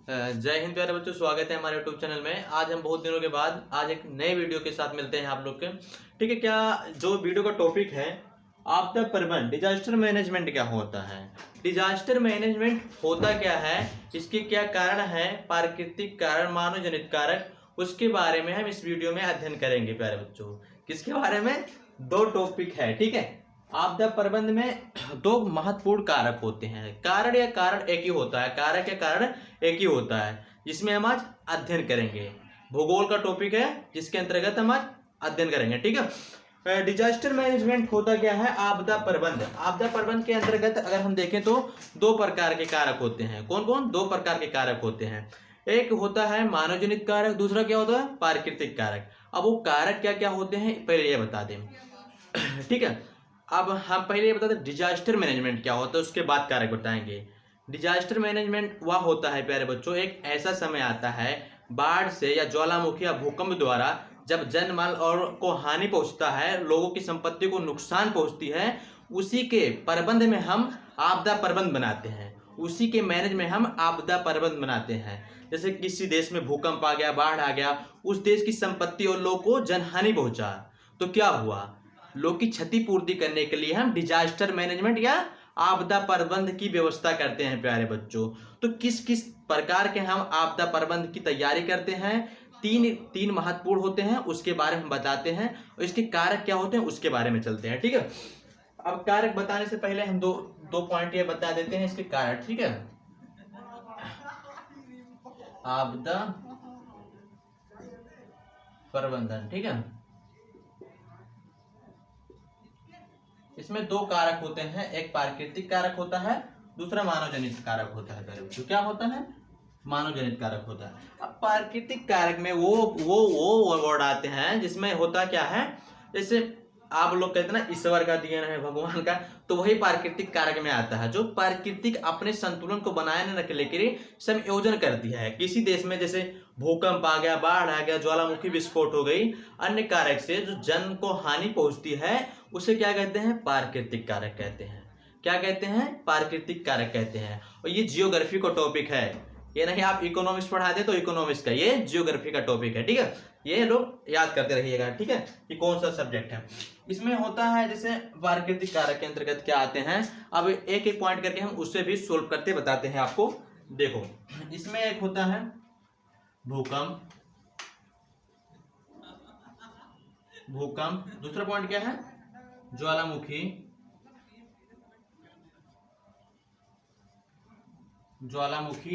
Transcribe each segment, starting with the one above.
जय हिंद प्यारे बच्चों, स्वागत है हमारे यूट्यूब चैनल में। आज हम बहुत दिनों के बाद आज एक नए वीडियो के साथ मिलते हैं आप लोग के। ठीक है, क्या जो वीडियो का टॉपिक है आपदा प्रबंधन, डिजास्टर मैनेजमेंट क्या होता है। डिजास्टर मैनेजमेंट होता क्या है, इसके क्या कारण है, प्राकृतिक कारण, मानव जनित कारक, उसके बारे में हम इस वीडियो में अध्ययन करेंगे प्यारे बच्चों। किसके बारे में? दो टॉपिक है। ठीक है, आपदा प्रबंधन में दो महत्वपूर्ण कारक होते हैं। कारण या कारण एक ही होता है, कारक या कारण एक ही होता है, जिसमें हम आज अध्ययन करेंगे। भूगोल का टॉपिक है जिसके अंतर्गत हम आज अध्ययन करेंगे। ठीक है, डिजास्टर मैनेजमेंट होता क्या है? आपदा प्रबंधन। आपदा प्रबंधन के अंतर्गत अगर हम देखें तो दो प्रकार के कारक होते हैं। कौन कौन? दो प्रकार के कारक होते हैं। एक होता है मानव जनित कारक, दूसरा क्या होता है? प्राकृतिक कारक। अब वो कारक क्या क्या होते हैं पहले ये बता दें। ठीक है, अब हम पहले ये बता दें डिजास्टर मैनेजमेंट क्या होता है, उसके बाद कारक बताएंगे। डिजास्टर मैनेजमेंट वह होता है प्यारे बच्चों, एक ऐसा समय आता है बाढ़ से या ज्वालामुखी या भूकंप द्वारा जब जन माल और को हानि पहुंचता है, लोगों की संपत्ति को नुकसान पहुंचती है, उसी के प्रबंध में हम आपदा प्रबंध बनाते हैं। उसी के मैनेज में हम आपदा प्रबंध बनाते हैं। जैसे किसी देश में भूकंप आ गया, बाढ़ आ गया, उस देश की संपत्ति और लोगों को जनहानि पहुंचा, तो क्या हुआ? लोग की क्षतिपूर्ति करने के लिए हम डिजास्टर मैनेजमेंट या आपदा प्रबंध की व्यवस्था करते हैं प्यारे बच्चों। तो किस किस प्रकार के हम आपदा प्रबंध की तैयारी करते हैं, तीन महत्वपूर्ण होते हैं, उसके बारे में हम बताते हैं और इसके कारक क्या होते हैं उसके बारे में चलते हैं। ठीक है, अब कारक बताने से पहले हम दो पॉइंट ये बता देते हैं इसके कारक। ठीक है, आपदा प्रबंधन। ठीक है, इसमें दो कारक होते हैं, एक प्राकृतिक कारक होता है, दूसरा मानव जनित कारक होता है। तो क्या होता है? मानव जनित कारक होता है। अब प्राकृतिक कारक में वो वर्ड आते हैं जिसमें होता क्या है, जैसे आप लोग कहते हैं ना ईश्वर का देन है, भगवान का, तो वही प्राकृतिक कारक में आता है। जो प्राकृतिक अपने संतुलन को बनाए रखने के लिए संयोजन करती है। किसी देश में जैसे भूकंप आ गया, बाढ़ आ गया, ज्वालामुखी विस्फोट हो गई, अन्य कारक से जो जन को हानि पहुंचती है, उसे क्या कहते हैं? प्राकृतिक कारक कहते हैं। क्या कहते हैं? प्राकृतिक कारक कहते हैं। और ये जियोग्राफी का टॉपिक है, ये नहीं आप इकोनॉमिक्स पढ़ाते तो इकोनॉमिक्स का, ये जियोग्राफी का टॉपिक है। ठीक है, ये लोग याद करते रहिएगा। ठीक है, कि कौन सा सब्जेक्ट है। इसमें होता है जैसे प्राकृतिक कारक के अंतर्गत क्या आते हैं, अब एक एक पॉइंट करके हम उससे भी सोल्व करते बताते हैं आपको। देखो, इसमें एक होता है भूकंप, दूसरा पॉइंट क्या है? ज्वालामुखी,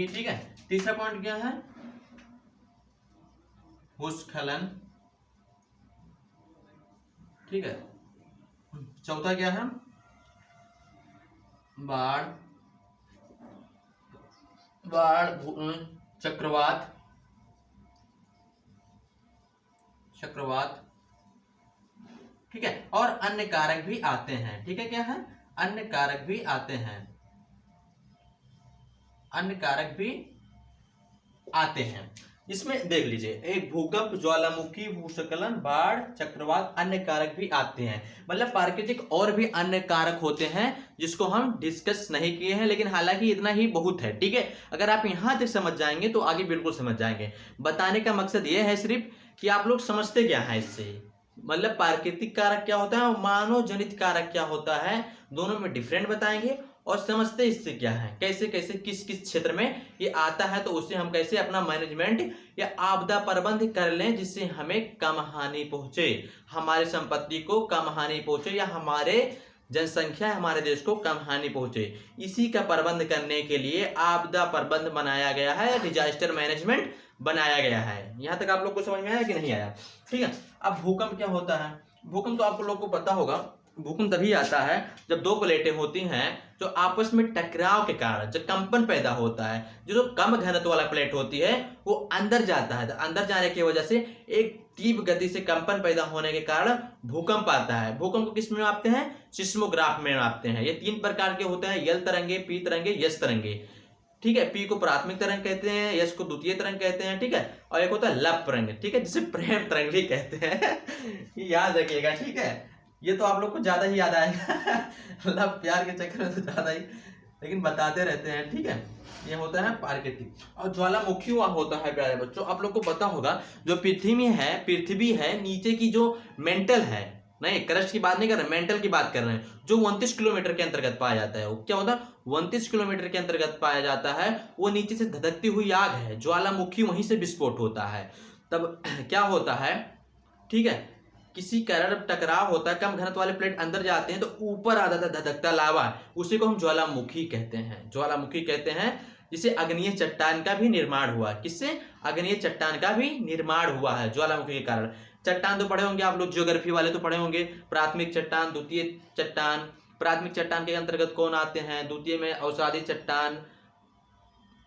ठीक है। तीसरा पॉइंट क्या है? भूस्खलन। ठीक है, चौथा क्या है? बाढ़, चक्रवात, ठीक है। और अन्य कारक भी आते हैं। ठीक है, क्या है? अन्य कारक भी आते हैं, इसमें देख लीजिए, एक भूकंप, ज्वालामुखी, भूस्खलन, बाढ़, चक्रवात, अन्य कारक भी आते हैं। मतलब प्राकृतिक और भी अन्य कारक होते हैं जिसको हम डिस्कस नहीं किए हैं, लेकिन हालांकि इतना ही बहुत है। ठीक है, अगर आप यहां तक समझ जाएंगे तो आगे बिल्कुल समझ जाएंगे। बताने का मकसद यह है सिर्फ कि आप लोग समझते क्या है इससे, मतलब प्राकृतिक कारक क्या होता है और मानव जनित कारक क्या होता है, दोनों में डिफरेंट बताएंगे और समझते इससे क्या है, कैसे कैसे किस किस क्षेत्र में ये आता है, तो उससे हम कैसे अपना मैनेजमेंट या आपदा प्रबंध कर लें जिससे हमें कम हानि पहुंचे, हमारी संपत्ति को कम हानि पहुंचे या हमारे जनसंख्या, हमारे देश को कम हानि पहुंचे। इसी का प्रबंध करने के लिए आपदा प्रबंध बनाया गया है, डिजास्टर मैनेजमेंट बनाया गया है। यहां तक आप लोग को समझ में आया कि नहीं आया? ठीक है, अब भूकंप क्या होता है? भूकंप तो आप लोग को पता होगा, भूकंप तभी आता है जब दो प्लेटें होती हैं जो आपस में टकराव के कारण जो कंपन पैदा होता है। जो कम घनत्व वाला प्लेट होती है वो अंदर जाता है, तो अंदर जाने की वजह से एक तीव्र गति से कंपन पैदा होने के कारण भूकंप आता है। भूकंप को किस में मापते हैं? सिस्मोग्राफ में मापते हैं। ये तीन प्रकार के होते हैं, यल तरंगे, पी तरंगे, यस तरंगे। ठीक है, पी को प्राथमिक तरंग कहते हैं, यस को द्वितीय तरंग कहते हैं। ठीक है, और एक होता है लव तरंग, ठीक है, जिसे प्रेम तरंग भी कहते हैं। याद रखिएगा। ठीक है, ये तो आप लोग को ज्यादा ही याद आएगा। लव प्यार के चक्कर में तो ज्यादा ही लेकिन बताते रहते हैं, ठीक है। ये होता है प्राकृतिक। और ज्वालामुखी हुआ होता है प्यारे बच्चों, आप लोग को पता होगा जो पृथ्वी है नीचे की जो मेंटल है, नहीं क्रस्ट की बात नहीं कर रहे, मेंटल की बात कर रहे हैं, जो 29 किलोमीटर के अंतर्गत पाया जाता है। वो क्या होता है, 29 किलोमीटर के अंतर्गत पाया जाता है। वो नीचे से धधकती हुई आग है, ज्वालामुखी, वहीं से विस्फोट होता है। तब क्या होता है, ठीक है, किसी कारण टकराव होता है, कम घनत्व वाले प्लेट अंदर जाते हैं तो ऊपर आ जाता है धधकता लावा, उसी को हम ज्वालामुखी कहते हैं, ज्वालामुखी कहते हैं। जिसे अग्निय चट्टान का भी निर्माण हुआ, किससे, अग्निय चट्टान का भी निर्माण हुआ है ज्वालामुखी के कारण। चट्टान तो पढ़े होंगे आप लोग, ज्योग्राफी वाले तो पढ़े होंगे, प्राथमिक चट्टान, द्वितीय चट्टान। प्राथमिक चट्टान के अंतर्गत कौन आते हैं, द्वितीय में अवसादी चट्टान,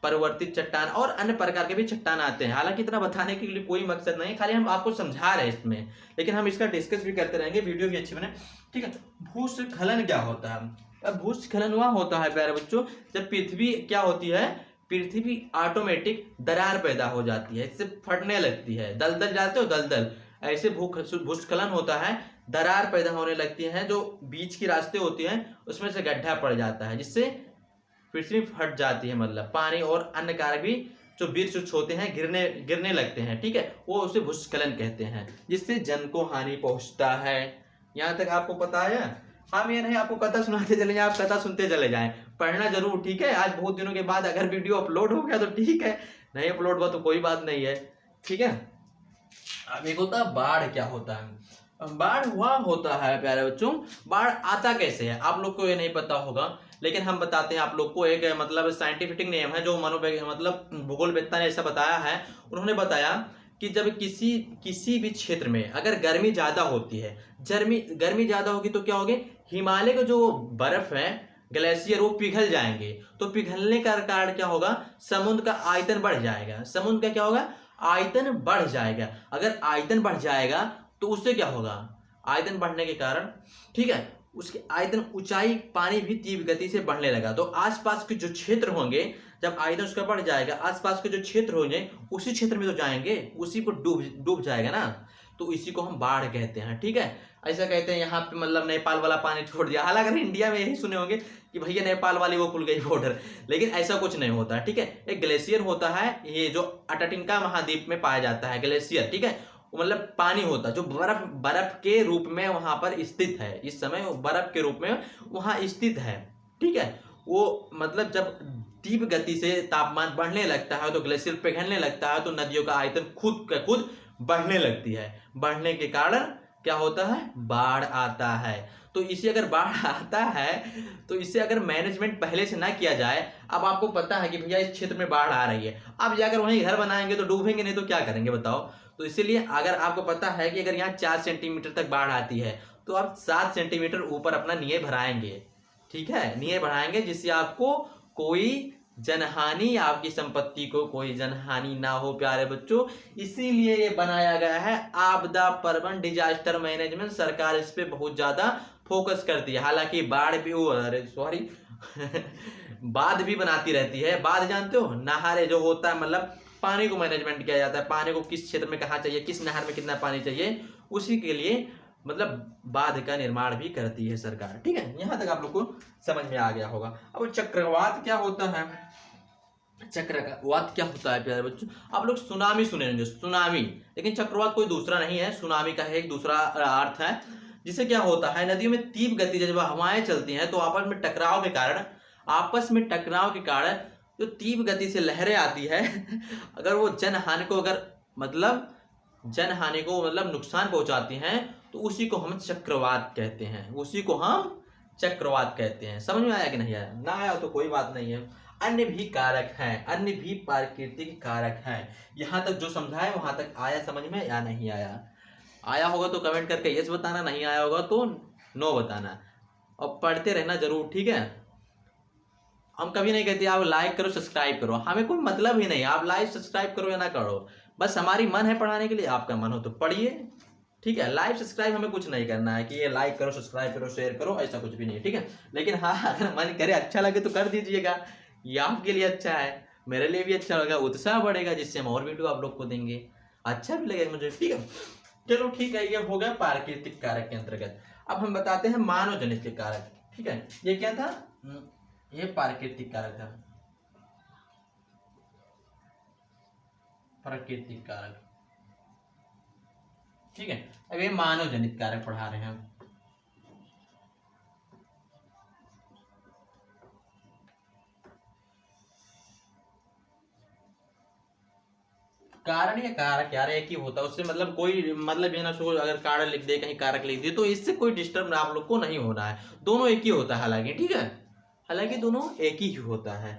परिवर्तित चट्टान और अन्य प्रकार के भी चट्टान आते हैं। हालांकि इतना बताने के लिए कोई मकसद नहीं, खाली हम आपको समझा रहे हैं इसमें, लेकिन हम इसका डिस्कस भी करते रहेंगे, वीडियो भी अच्छी बने, ठीक है। भूस्खलन क्या होता है, अब भूस्खलन हुआ होता है प्यारे बच्चों, जब पृथ्वी क्या होती है, पृथ्वी ऑटोमेटिक दरार पैदा हो जाती है, इससे फटने लगती है, दलदल जाते हो दलदल, ऐसे भूस्खलन होता है, दरार पैदा होने लगती है, जो बीच की रास्ते होती हैं उसमें से गड्ढा पड़ जाता है, जिससे पृथ्वी फट जाती है, मतलब पानी और अन्य कारक भी जो वृक्ष होते हैं गिरने लगते हैं, ठीक है, वो उसे भूस्खलन कहते हैं, जिससे जन को हानि पहुंचता है। यहाँ तक आपको पता है। हम ये नहीं आपको कथा सुनाते चले जाए, आप कथा सुनते चले जाएं, पढ़ना जरूर, ठीक है। आज बहुत दिनों के बाद अगर वीडियो अपलोड हो गया तो ठीक है, नहीं अपलोड हुआ तो कोई बात नहीं है, ठीक है। अब एक होता है बाढ़, क्या होता है, बाढ़ हुआ होता है प्यारे बच्चों, बाढ़ आता कैसे है आप लोग को ये नहीं पता होगा, लेकिन हम बताते हैं आप लोग को। एक मतलब साइंटिफिक नियम है जो मतलब भूगोलवेत्ता ने ऐसा बताया है। उन्होंने बताया कि जब किसी भी क्षेत्र में अगर गर्मी ज्यादा होती है, गर्मी ज्यादा होगी तो क्या होगी, हिमालय का जो बर्फ है, ग्लेशियर, वो पिघल जाएंगे, तो पिघलने का कारण क्या होगा, समुद्र का आयतन बढ़ जाएगा, समुद्र का क्या होगा, आयतन बढ़ जाएगा। अगर आयतन बढ़ जाएगा तो उससे क्या होगा, आयतन बढ़ने के कारण, ठीक है, उसके आयतन ऊंचाई पानी भी तीव्र गति से बढ़ने लगा, तो आसपास के जो क्षेत्र होंगे, जब आयतन उसका बढ़ जाएगा, आसपास के जो क्षेत्र होंगे उसी क्षेत्र में तो जाएंगे, उसी को डूब जाएगा ना, तो इसी को हम बाढ़ कहते हैं, ठीक है। ऐसा कहते हैं यहाँ पे मतलब नेपाल वाला पानी छोड़ दिया, हालांकि इंडिया में यही सुने होंगे कि भैया नेपाल वाली वो खुल गई बॉर्डर, लेकिन ऐसा कुछ नहीं होता, ठीक है। एक ग्लेशियर होता है, ये जो अंटार्कटिका महाद्वीप में पाया जाता है ग्लेशियर, ठीक है, मतलब पानी होता है जो बर्फ के रूप में वहां पर स्थित है, इस समय वो बर्फ के रूप में वहां स्थित है, ठीक है। वो मतलब जब तीव्र गति से तापमान बढ़ने लगता है तो ग्लेशियर पिघलने लगता है, तो नदियों का आयतन खुद बढ़ने लगती है, बढ़ने के कारण क्या होता है, बाढ़ आता है। तो इसे अगर बाढ़ आता है तो इसे अगर मैनेजमेंट पहले से ना किया जाए, अब आपको पता है कि भैया इस क्षेत्र में बाढ़ आ रही है, अब जाकर वहीं घर बनाएंगे तो डूबेंगे, नहीं तो क्या करेंगे बताओ। तो इसीलिए अगर आपको पता है कि अगर यहाँ 4 सेंटीमीटर तक बाढ़ आती है तो आप 7 सेंटीमीटर ऊपर अपना नींव भराएंगे, ठीक है, नींव बढ़ाएंगे, जिससे आपको कोई जनहानि, आपकी संपत्ति को कोई जनहानि ना हो प्यारे बच्चों। इसीलिए ये बनाया गया है आपदा प्रबंधन, डिजास्टर मैनेजमेंट। सरकार इस पे बहुत ज्यादा फोकस करती है, हालांकि बाढ़ भी बाढ़ भी बनाती रहती है। बाढ़ जानते हो, नहरें जो होता है, मतलब पानी को मैनेजमेंट किया जाता है, पानी को किस क्षेत्र में कहाँ चाहिए, किस नहर में कितना पानी चाहिए, उसी के लिए मतलब बांध का निर्माण भी करती है सरकार, ठीक है। यहाँ तक आप लोग को समझ में आ गया होगा। अब चक्रवात क्या होता है, चक्रवात क्या होता है प्यारे बच्चों, आप लोग सुनामी सुने होंगे, सुनामी, लेकिन चक्रवात कोई दूसरा नहीं है, सुनामी का है एक दूसरा अर्थ है। जिसे क्या होता है, नदियों में तीव्र गति जब हवाएं चलती हैं तो आपस में टकराव के कारण जो तीव्र गति से लहरें आती है अगर वो जनहानि को मतलब नुकसान पहुंचाती हैं, तो उसी को हम चक्रवात कहते हैं, समझ में आया कि नहीं आया, ना आया तो कोई बात नहीं है। अन्य भी कारक हैं, अन्य भी प्राकृतिक कारक हैं। यहाँ तक जो समझा है वहां तक आया समझ में या नहीं आया, आया होगा तो कमेंट करके यस बताना, नहीं आया होगा तो नो बताना, और पढ़ते रहना जरूर, ठीक है। हम कभी नहीं कहते आप लाइक करो सब्सक्राइब करो, हमें कोई मतलब ही नहीं, आप लाइक सब्सक्राइब करो या ना करो, बस हमारी मन है पढ़ाने के लिए, आपका मन हो तो पढ़िए, ठीक है। लाइक सब्सक्राइब हमें कुछ नहीं करना है कि ये लाइक करो, सब्सक्राइब करो, शेयर करो, ऐसा कुछ भी नहीं है, ठीक है। लेकिन हाँ, अगर मन करे, अच्छा लगे तो कर दीजिएगा, ये आपके लिए अच्छा है, मेरे लिए भी अच्छा लगा, उत्साह बढ़ेगा, जिससे हम और वीडियो आप लोग को देंगे, अच्छा भी लगेगा मुझे, ठीक है। चलो ठीक है, ये हो गया प्राकृतिक कारक के अंतर्गत। अब हम बताते हैं मानव जनित कारक, ठीक है। ये क्या था, ये प्राकृतिक कारक है, प्राकृतिक कारक। ठीक है, अब ये मानव जनित कारक पढ़ा रहे हैं हम। कारण या कारक यार एक ही होता है, उससे मतलब कोई मतलब ये ना सोच अगर कारण लिख दे कहीं कारक लिख दे तो इससे कोई डिस्टर्ब आप लोग को नहीं होना है, दोनों एक ही होता है हालांकि। ठीक है, हालांकि दोनों एक ही होता है।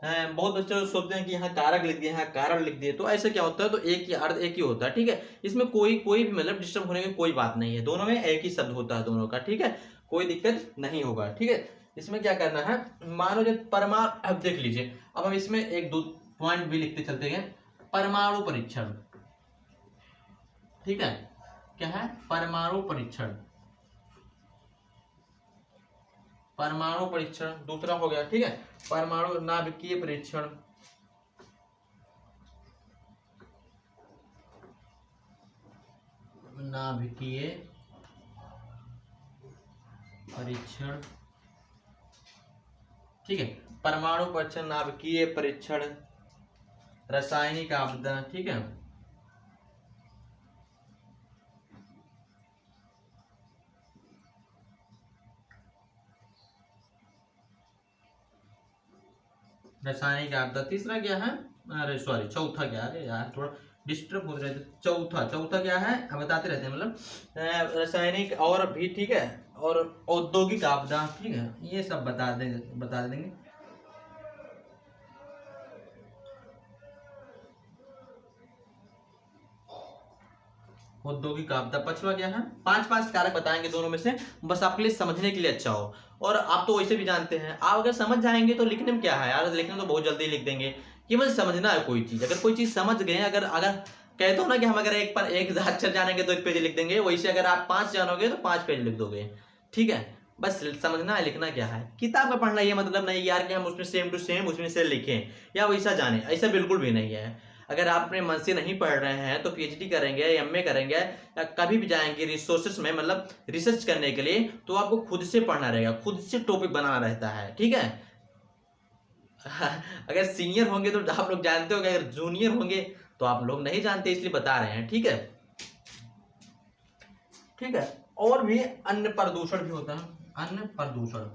बहुत बच्चे सोचते हैं कि यहाँ कारक लिख दिए यहाँ कारण लिख दिए, तो ऐसा क्या होता है, तो एक ही अर्थ एक ही होता है। ठीक है, इसमें कोई कोई भी मतलब डिस्टर्ब होने की कोई बात नहीं है, दोनों में एक ही शब्द होता है दोनों का। ठीक है, कोई दिक्कत नहीं होगा। ठीक है, इसमें क्या करना है, मानो जब परमाणु, अब देख लीजिए, अब हम इसमें एक दो पॉइंट भी लिखते चलते हैं। परमाणु परीक्षण, ठीक है, क्या है, परमाणु परीक्षण, परमाणु परीक्षण दूसरा हो गया। ठीक है, परमाणु नाभिकीय परीक्षण, नाभिकीय परीक्षण। ठीक है, परमाणु परीक्षण, नाभिकीय परीक्षण, रासायनिक आपदा। ठीक है, रासायनिक आपदा। तीसरा क्या है, अरे सॉरी चौथा क्या, अरे यार थोड़ा डिस्टर्ब हो रहे थे। चौथा, चौथा क्या है हम बताते रहते हैं, मतलब रासायनिक और भी। ठीक है, और औद्योगिक आपदा। ठीक है, ये सब बता देंगे। औद्योगिक आपदा। पांचवा क्या है, पांच पांच कारक बताएंगे दोनों में से, बस आपके लिए समझने के लिए अच्छा हो। और आप तो वैसे भी जानते हैं, आप अगर समझ जाएंगे तो लिखने में क्या है यार, लिखने में तो बहुत जल्दी लिख देंगे। केवल समझना है कोई चीज, अगर कोई चीज समझ गए, अगर अगर कहते हो ना कि हम अगर एक पर एक अक्षर जानेंगे तो एक पेज लिख देंगे, वैसे अगर आप 5 जानोगे तो 5 पेज लिख दोगे। ठीक है, बस समझना है, लिखना क्या है। किताब का पढ़ना ये मतलब नहीं यार कि हम उसमें सेम टू सेम उसमें से लिखें या वैसा जाने, ऐसा बिल्कुल भी नहीं है। अगर आप अपने मन से नहीं पढ़ रहे हैं तो पीएचडी करेंगे, एमए करेंगे या कभी भी जाएंगे रिसोर्सेस में, मतलब रिसर्च करने के लिए, तो आपको खुद से पढ़ना रहेगा, खुद से टॉपिक बनाना रहता है। ठीक है, अगर सीनियर होंगे तो आप लोग जानते हो, अगर जूनियर होंगे तो आप लोग नहीं जानते, इसलिए बता रहे हैं। ठीक है, ठीक है, और भी अन्य प्रदूषण भी होता है, अन्य प्रदूषण,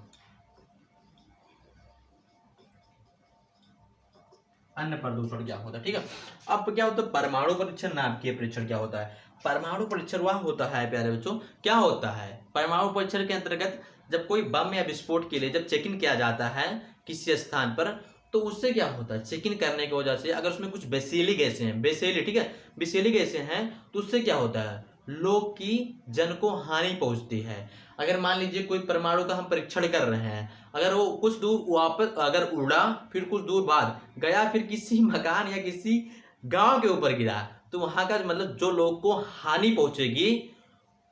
अन्य प्रदूषण क्या होता है। ठीक है, अब क्या होता है, परमाणु परीक्षण, नाभिकीय परीक्षण क्या होता है। परमाणु परीक्षण वह होता है प्यारे बच्चों, क्या होता है, परमाणु परीक्षण के अंतर्गत जब कोई बम या विस्फोट के लिए जब चेकिंग किया जाता है किसी स्थान पर, तो उससे क्या होता है, चेकिंग करने की वजह से अगर उसमें कुछ विषैली गैसें हैं, विषैली, ठीक है, विषैली गैसें हैं, तो उससे क्या होता है, लोग की जन को हानि पहुंचती है। अगर मान लीजिए कोई परमाणु का हम परीक्षण कर रहे हैं, अगर वो कुछ दूर वापस अगर उड़ा, फिर कुछ दूर बाद गया, फिर किसी मकान या किसी गांव के ऊपर गिरा, तो वहां का मतलब जो लोग को हानि पहुंचेगी,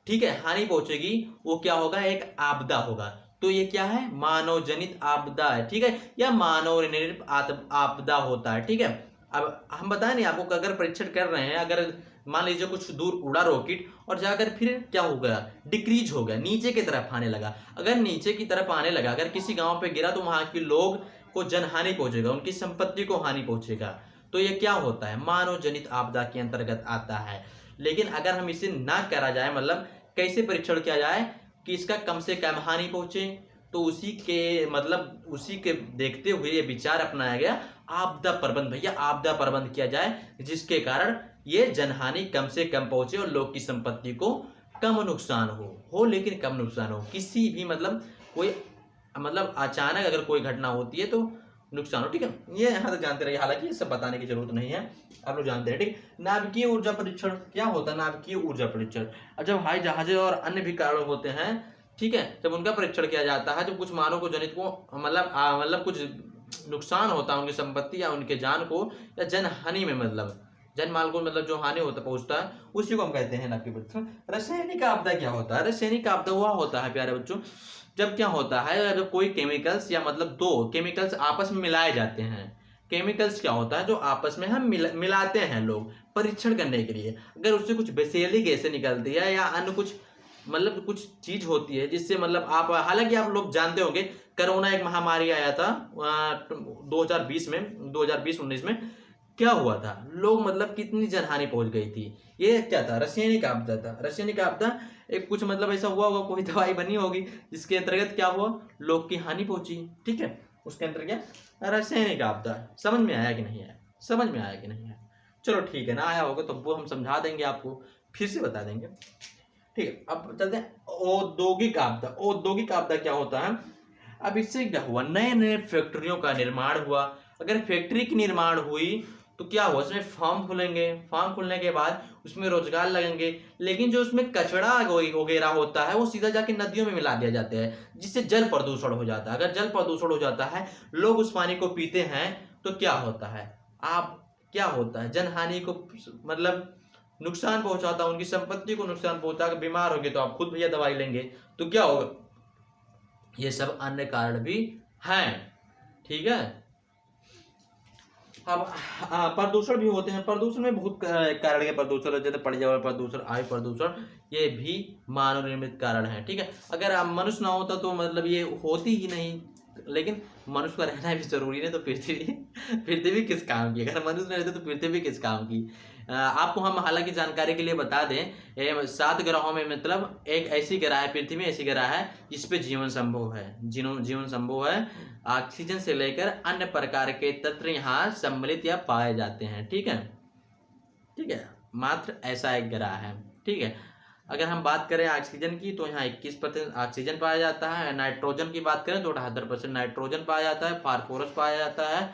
ठीक है, हानि पहुंचेगी, वो क्या होगा, एक आपदा होगा। तो ये क्या है, मानव जनित आपदा है। ठीक है, या मानव निर्मित आपदा होता है। ठीक है, अब हम बताएं नहीं आपको, अगर परीक्षण कर रहे हैं, अगर मान लीजिए कुछ दूर उड़ा रॉकेट और जाकर फिर क्या हो गया, डिक्रीज हो गया, नीचे की तरफ आने लगा, अगर नीचे की तरफ आने लगा, अगर किसी गांव पे गिरा, तो वहां के लोग को जनहानि पहुंचेगा, उनकी संपत्ति को हानि पहुंचेगा। तो ये क्या होता है, मानव जनित आपदा के अंतर्गत आता है। लेकिन अगर हम इसे ना करा जाए, मतलब कैसे परीक्षण किया जाए कि इसका कम से कम हानि पहुंचे, तो उसी के मतलब उसी के देखते हुए ये विचार अपनाया गया, आपदा प्रबंध। भैया आपदा प्रबंध किया जाए जिसके कारण ये जनहानि कम से कम पहुंचे और लोग की संपत्ति को कम नुकसान हो लेकिन कम नुकसान हो। किसी भी मतलब कोई मतलब अचानक अगर कोई घटना होती है तो नुकसान हो। ठीक है, ये यहाँ तक जानते रहिए, हालांकि ये सब बताने की जरूरत नहीं है, आप लोग जानते हैं। ठीक, नाभिकीय ऊर्जा परीक्षण क्या होता है, नाभिकीय ऊर्जा परीक्षण, जब हवाई जहाजें और अन्य भी कारण होते हैं, ठीक है, जब उनका परीक्षण किया जाता है, जब कुछ मानव को जनित को मतलब कुछ नुकसान होता है उनकी संपत्ति या उनके जान को या जनहानि में, मतलब जन माल को मतलब जो हानि होता पहुंचता है, उसी को हम कहते हैं नाभिकीय परीक्षण। रासायनिक आपदा क्या होता है, रासायनिक आपदा वह होता है प्यारे बच्चों, जब क्या होता है, जब कोई केमिकल्स या मतलब दो केमिकल्स आपस में मिलाए जाते हैं। केमिकल्स क्या होता है, जो आपस में हम मिलाते हैं लोग परीक्षण करने के लिए, अगर उससे कुछ विषैली गैसें निकलती है या अन्य कुछ मतलब कुछ चीज होती है जिससे मतलब आप, हालांकि आप लोग जानते होंगे कोरोना एक महामारी आया था 2020 में, 2020-19 में क्या हुआ था, लोग मतलब कितनी जनहानि पहुंच गई थी। ये क्या था, रासायनिक आपदा था। रासायनिक आपदा एक कुछ मतलब ऐसा हुआ होगा, कोई दवाई बनी होगी जिसके अंतर्गत क्या हुआ, लोग की हानि पहुंची, ठीक है, उसके अंतर्गत रासायनिक आपदा। समझ में आया कि नहीं आया, समझ में आया कि नहीं आया? चलो ठीक है, ना आया होगा तो वो हम समझा देंगे आपको, फिर से बता देंगे, ठीक है। अब चलते हैं औद्योगिक आपदा। औद्योगिक आपदा क्या होता है, अब इससे क्या हुआ, नए नए फैक्ट्रियों का निर्माण हुआ। अगर फैक्ट्री की निर्माण हुई तो क्या हुआ, उसमें फार्म खुलेंगे, फार्म खुलने के बाद उसमें रोजगार लगेंगे, लेकिन जो उसमें कचरा वगैरह होता है वो सीधा जाके नदियों में मिला दिया जाता है, जिससे जल प्रदूषण हो जाता है। अगर जल प्रदूषण हो जाता है, लोग उस पानी को पीते हैं, तो क्या होता है, आप क्या होता है, जनहानि को मतलब नुकसान पहुंचाता है, उनकी संपत्ति को नुकसान पहुंचा। अगर बीमार हो गए तो आप खुद भैया दवाई लेंगे, तो क्या होगा, ये सब अन्य कारण भी हैं, ठीक है। अब प्रदूषण भी होते हैं। प्रदूषण में बहुत कारण के प्रदूषण है, जैसे पर्यावरण प्रदूषण, वायु प्रदूषण, ये भी मानव निर्मित कारण है, ठीक है। अगर आप मनुष्य ना होता तो मतलब ये होती ही नहीं, लेकिन मनुष्य का रहना भी जरूरी है, तो पृथ्वी किस काम की, अगर मनुष्य नहीं रहते तो पृथ्वी किस काम की। आपको हम हालांकि जानकारी के लिए बता दें, 7 ग्रहों में मतलब एक ऐसी ग्रह है, पृथ्वी ऐसी ग्रह है जिस पे जीवन संभव है, जीवन संभव है। ऑक्सीजन से लेकर अन्य प्रकार के तत्व यहाँ सम्मिलित या पाए जाते हैं, ठीक है, ठीक है, मात्र ऐसा एक ग्रह है, ठीक है। अगर हम बात करें ऑक्सीजन की तो यहाँ 21% ऑक्सीजन पाया जाता है। नाइट्रोजन की बात करें तो 78% नाइट्रोजन पाया जाता है, फास्फोरस पाया जाता है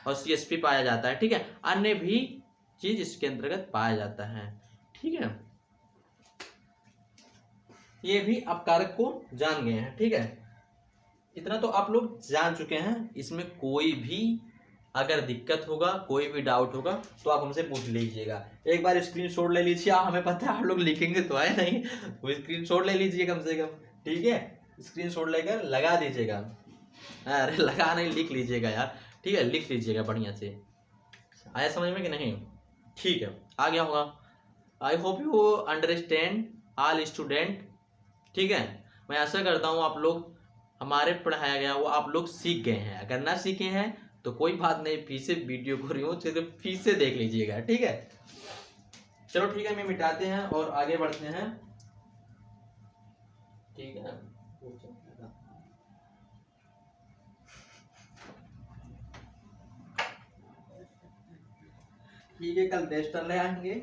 और CH3 पाया जाता है, ठीक है। अन्य भी चीज इसके अंतर्गत पाया जाता है, ठीक है। ये भी आप कारक को जान गए हैं, ठीक है। इतना तो आप लोग जान चुके हैं। इसमें कोई भी अगर दिक्कत होगा, कोई भी डाउट होगा तो आप हमसे पूछ लीजिएगा। एक बार स्क्रीनशॉट ले लीजिए, हमें पता है आप लोग लिखेंगे तो है नहीं, वो स्क्रीनशॉट ले लीजिए कम से कम, ठीक है। स्क्रीनशॉट लेकर लगा दीजिएगा, अरे लगा नहीं, लिख लीजिएगा यार, ठीक है, लिख लीजिएगा बढ़िया से। आया समझ में कि नहीं, ठीक है, आ गया होगा। I hope you understand all student, ठीक है। मैं आशा करता हूँ आप लोग हमारे पढ़ाया गया वो आप लोग सीख गए हैं। अगर ना सीखे हैं तो कोई बात नहीं, फिर से वीडियो को सिर्फ फिर से देख लीजिएगा, ठीक है। चलो ठीक है, मैं मिटाते हैं और आगे बढ़ते हैं, ठीक है। ठीक है, कल टेस्टर ले आएंगे।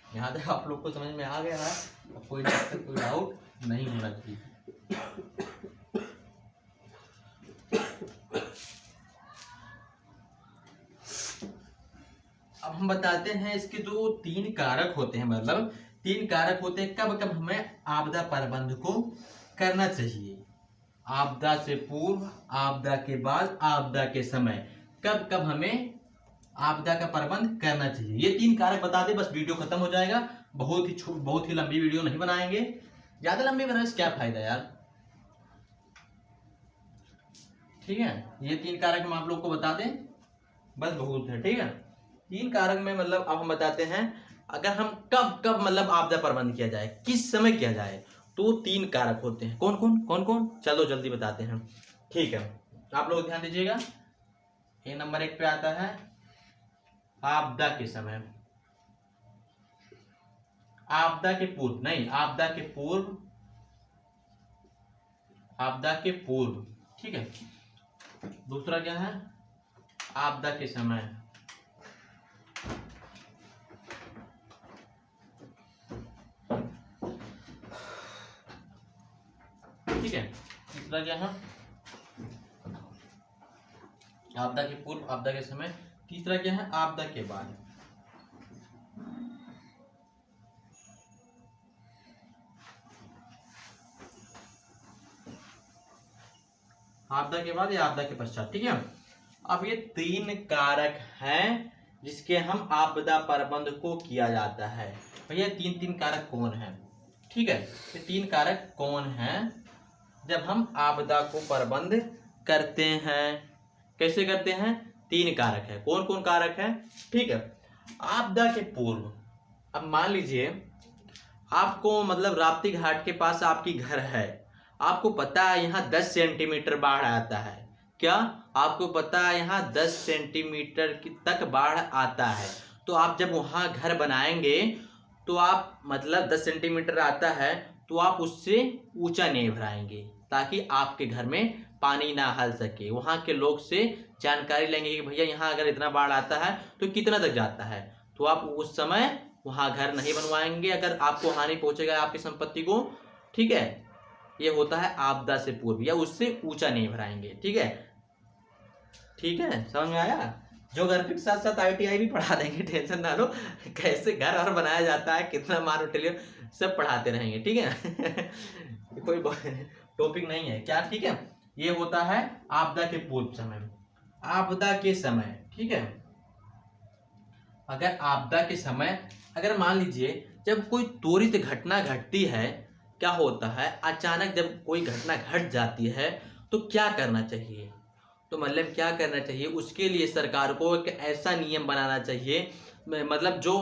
यहाँ तक आप लोग को समझ में आ गया है, अब कोई डाउट नहीं होना चाहिए। अब हम बताते हैं इसके जो 3 कारक होते हैं, मतलब 3 कारक होते हैं कब कब हमें आपदा प्रबंध को करना चाहिए। आपदा से पूर्व, आपदा के बाद, आपदा के समय, कब कब हमें आपदा का प्रबंध करना चाहिए। ये 3 कारक बता दे, बस वीडियो खत्म हो जाएगा। बहुत ही लंबी वीडियो नहीं बनाएंगे, ज्यादा लंबी बनाने से क्या फायदा यार, ठीक है। ये 3 कारक हम आप लोग को बता दें, बस बहुत है, ठीक है। 3 कारक में मतलब अब हम बताते हैं, अगर हम कब कब मतलब आपदा प्रबंध किया जाए, किस समय किया जाए, तो 3 कारक होते हैं। कौन कौन कौन कौन, चलो जल्दी बताते हैं, ठीक है। आप लोग ध्यान दीजिएगा। ये नंबर 1 पे आता है आपदा के समय, आपदा के पूर्व नहीं, आपदा के पूर्व, आपदा के पूर्व, ठीक है। दूसरा क्या है, आपदा के समय, ठीक है। तीसरा क्या है, आपदा के पूर्व, आपदा के समय। तीसरा क्या है, आपदा के बाद। आपदा के बाद या आपदा के पश्चात, ठीक है। अब ये 3 कारक हैं जिसके हम आपदा प्रबंध को किया जाता है। भैया 3 कारक कौन है, ठीक है। ये 3 कारक कौन है जब हम आपदा को प्रबंध करते हैं, कैसे करते हैं, 3 कारक है। कौन कौन कारक है? ठीक है, आपदा के पूर्व, अब मान लीजिए आपको मतलब राप्ती घाट के पास आपकी घर है, आपको पता है यहाँ 10 सेंटीमीटर बाढ़ आता है। क्या आपको पता है यहाँ 10 सेंटीमीटर तक बाढ़ आता है? तो आप जब वहाँ घर बनाएंगे तो आप मतलब 10 सेंटीमीटर आता है तो आप उससे ऊंचा नहीं भराएंगे ताकि आपके घर में पानी ना हल सके। वहाँ के लोग से जानकारी लेंगे कि भैया यहाँ अगर इतना बाढ़ आता है तो कितना तक जाता है, तो आप उस समय वहाँ घर नहीं बनवाएंगे अगर आपको हानि पहुंचेगा आपकी संपत्ति को। ठीक है, ये होता है आपदा से पूर्व, या उससे ऊंचा नहीं भराएंगे। ठीक है, ठीक है, समझ में आया? ज्योग्राफी के साथ साथ ITI भी पढ़ा देंगे, टेंशन ना लो। कैसे घर और बनाया जाता है, कितना मान मटेरियल, सब पढ़ाते रहेंगे। ठीक है कोई टॉपिक नहीं है क्या? ठीक है, ये होता है आपदा के पूर्व समय, आपदा के समय। ठीक है, अगर आपदा के समय, अगर मान लीजिए जब कोई त्वरित घटना घटती है, क्या होता है अचानक जब कोई घटना घट जाती है तो क्या करना चाहिए? तो मतलब क्या करना चाहिए, उसके लिए सरकार को एक ऐसा नियम बनाना चाहिए, मतलब जो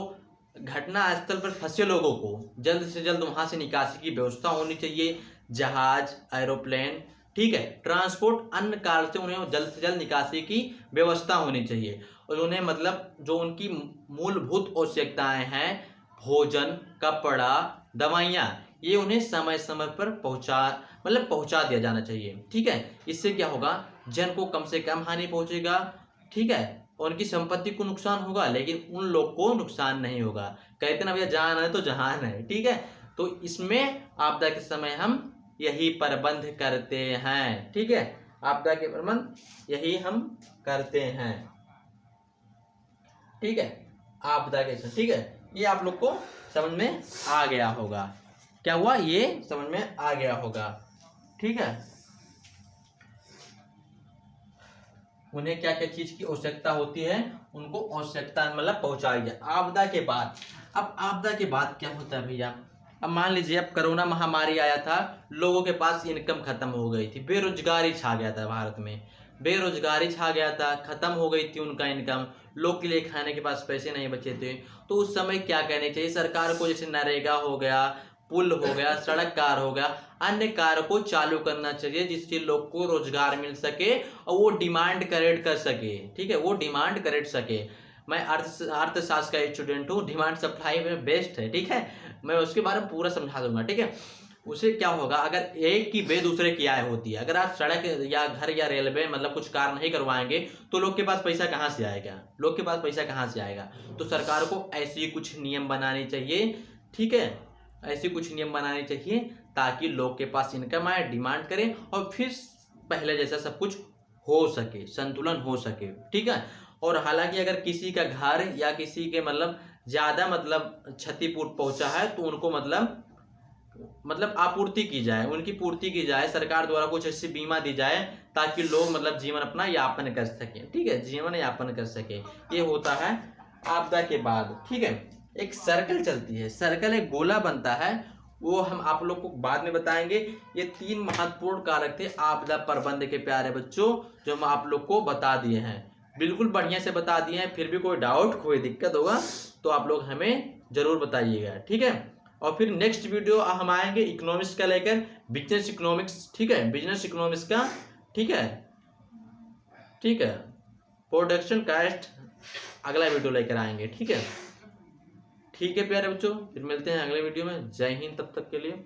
घटना स्थल पर फंसे लोगों को जल्द से जल्द वहां से निकासी की व्यवस्था होनी चाहिए। जहाज, एरोप्लेन, ठीक है, ट्रांसपोर्ट, अन्य कार से उन्हें जल्द से जल्द निकासी की व्यवस्था होनी चाहिए। और उन्हें मतलब जो उनकी मूलभूत आवश्यकताएं हैं, भोजन, कपड़ा, दवाइयाँ, ये उन्हें समय समय पर पहुंचा दिया जाना चाहिए। ठीक है, इससे क्या होगा, जन को कम से कम हानि पहुंचेगा। ठीक है, और उनकी संपत्ति को नुकसान होगा लेकिन उन लोग को नुकसान नहीं होगा। कहते ना भैया, जान है तो जहान है। ठीक है, तो इसमें आपदा के समय हम यही प्रबंध करते हैं। ठीक है, आपदा के प्रबंध यही हम करते हैं। ठीक है, आपदा के समय। ठीक है, ये आप लोग को समझ में आ गया होगा। क्या हुआ, ये समझ में आ गया होगा। ठीक है, उन्हें क्या क्या चीज की आवश्यकता होती है, उनको आवश्यकता मतलब पहुंचाई जाए। आपदा के बाद, अब आपदा के बाद क्या होता है भैया, अब मान लीजिए अब कोरोना महामारी आया था, लोगों के पास इनकम खत्म हो गई थी, बेरोजगारी छा गया था भारत में, बेरोजगारी छा गया था, खत्म हो गई थी उनका इनकम, लोग के लिए खाने के पास पैसे नहीं बचे थे। तो उस समय क्या कहना चाहिए सरकार को, जैसे नरेगा हो गया, पुल हो गया, सड़क कार हो गया, अन्य कार्य को चालू करना चाहिए जिससे लोग को रोजगार मिल सके और वो डिमांड क्रिएट कर सके। ठीक है, वो डिमांड क्रिएट सके। मैं अर्थशास्त्र का स्टूडेंट हूँ, डिमांड सप्लाई में बेस्ट है। ठीक है, मैं उसके बारे में पूरा समझा दूंगा। ठीक है, उसे क्या होगा, अगर एक की बे दूसरे की आय होती है, अगर आप सड़क या घर या रेलवे मतलब कुछ कार्य नहीं करवाएंगे तो लोग के पास पैसा कहाँ से आएगा, लोग के पास पैसा कहाँ से आएगा? तो सरकार को ऐसी कुछ नियम बनाने चाहिए। ठीक है, ऐसी कुछ नियम बनाने चाहिए ताकि लोग के पास इनकम आए, डिमांड करें और फिर पहले जैसा सब कुछ हो सके, संतुलन हो सके। ठीक है, और हालांकि अगर किसी का घर या किसी के मतलब ज्यादा मतलब क्षतिपूर्ति पहुंचा है तो उनको मतलब आपूर्ति की जाए, उनकी पूर्ति की जाए, सरकार द्वारा कुछ ऐसी बीमा दी जाए ताकि लोग मतलब जीवन अपना यापन कर सके। ठीक है, जीवन यापन कर सके, ये होता है आपदा के बाद। ठीक है, एक सर्कल चलती है, सर्कल एक गोला बनता है, वो हम आप लोग को बाद में बताएंगे। ये 3 महत्वपूर्ण कारक थे आपदा प्रबंध के प्यारे बच्चों, जो हम आप लोग को बता दिए हैं, बिल्कुल बढ़िया से बता दिए हैं। फिर भी कोई डाउट, कोई दिक्कत होगा तो आप लोग हमें जरूर बताइएगा। ठीक है, और फिर नेक्स्ट वीडियो हम आएंगे इकोनॉमिक्स का लेकर, बिजनेस इकोनॉमिक्स। ठीक है, बिजनेस इकोनॉमिक्स का। ठीक है, ठीक है, प्रोडक्शन कास्ट अगला वीडियो लेकर आएंगे। ठीक है, ठीक है प्यारे बच्चों, फिर मिलते हैं अगले वीडियो में। जय हिंद, तब तक के लिए।